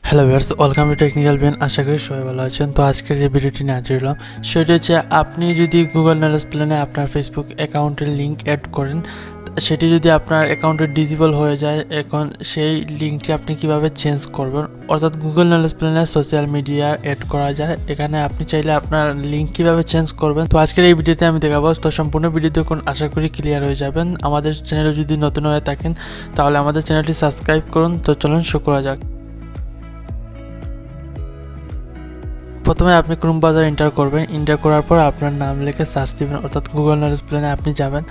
Hello viewers, welcome to technical Ben. আশা করি সবাই ভালো আছেন। তো আজকের যে ভিডিওটি নিয়ে হাজির হলাম সেটি হচ্ছে আপনি যদি গুগল নলেজ প্ল্যানে আপনার ফেসবুক অ্যাকাউন্টের লিঙ্ক অ্যাড করেন, সেটি যদি আপনার অ্যাকাউন্টে ডিসেবল হয়ে যায়, এখন সেই লিঙ্কটি আপনি কিভাবে চেঞ্জ করবেন। অর্থাৎ গুগল নলেজ প্ল্যানে সোশ্যাল মিডিয়া অ্যাড করা যায়, এখানে আপনি চাইলে আপনার লিঙ্ক কিভাবে চেঞ্জ করবেন। তো আজকের এই ভিডিওতে আমি দেখাবো। তো সম্পূর্ণ ভিডিও দেখুন, আশা করি ক্লিয়ার হয়ে যাবেন। আমাদের চ্যানেলে যদি নতুন হয়ে থাকেন তাহলে আমাদের চ্যানেলটি সাবস্ক্রাইব করুন। তো চলুন শুরু করা যাক। প্রথমে আপনি ক্রোম ব্রাউজার এন্টার করবেন। এন্টার করার পর আপনার নাম লিখে সার্চ দিবেন, অর্থাৎ গুগল নলেজ প্ল্যানে আপনি যাবেন।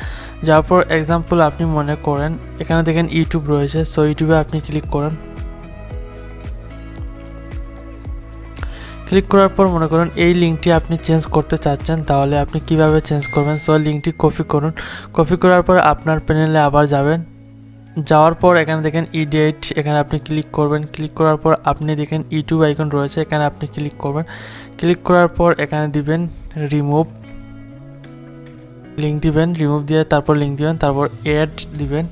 যাওয়ার পর এক্সাম্পল আপনি মনে করেন এখানে দেখেন ইউটিউব রয়েছে, সো ইউটিউবে আপনি ক্লিক করুন। ক্লিক করার পর মনে করুন এই লিঙ্কটি আপনি চেঞ্জ করতে চাচ্ছেন, তাহলে আপনি কিভাবে চেঞ্জ করবেন। সো লিঙ্কটি কপি করুন। কপি করার পর আপনার প্যানেলে আবার যাবেন। যাওয়ার পর এখানে দেখেন ইডিট, এখানে আপনি ক্লিক করবেন। ক্লিক করার পর আপনি দেখেন ইউটিউব আইকন রয়েছে, এখানে আপনি ক্লিক করবেন। ক্লিক করার পর এখানে দিবেন রিমুভ, লিঙ্ক দিবেন, রিমুভ দিয়ে তারপর লিঙ্ক দিবেন, তারপর অ্যাড দিবেন,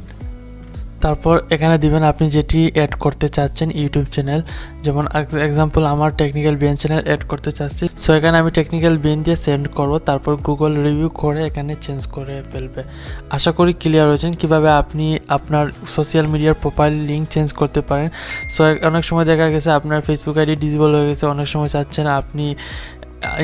তারপর এখানে দিবেন আপনি যেটি অ্যাড করতে চাচ্ছেন ইউটিউব চ্যানেল। যেমন এক্সাম্পল আমার টেকনিক্যাল বেন চ্যানেল অ্যাড করতে চাচ্ছি, সো এখানে আমি টেকনিক্যাল বেন দিয়ে সেন্ড করব, তারপর গুগল রিভিউ করে এখানে চেঞ্জ করে ফেলবে। আশা করি ক্লিয়ার হয়েছেন কিভাবে আপনি আপনার সোশ্যাল মিডিয়ার প্রোফাইল লিঙ্ক চেঞ্জ করতে পারেন। সো অনেক সময় দেখা গেছে আপনার ফেসবুক আইডি ডিসেবল হয়ে গেছে, অনেক সময় চাচ্ছেন আপনি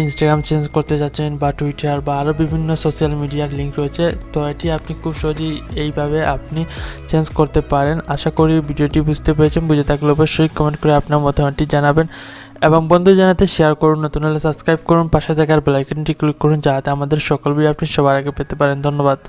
ইনস্টাগ্রাম চেঞ্জ করতে যাচ্ছেন বা টুইটার বা আরও বিভিন্ন সোশ্যাল মিডিয়ার লিঙ্ক রয়েছে, তো এটি আপনি খুব সহজেই এইভাবে আপনি চেঞ্জ করতে পারেন। আশা করি ভিডিওটি বুঝতে পেরেছেন। বুঝে থাকলে অবশ্যই কমেন্ট করে আপনার মতামতটি জানাবেন এবং বন্ধু জানাতে শেয়ার করুন। নতুন হলে সাবস্ক্রাইব করুন, পাশে থাকার বেল আইকনটি ক্লিক করুন যাতে আমাদের সকল ভিডিও আপনি সবার আগে পেতে পারেন। ধন্যবাদ।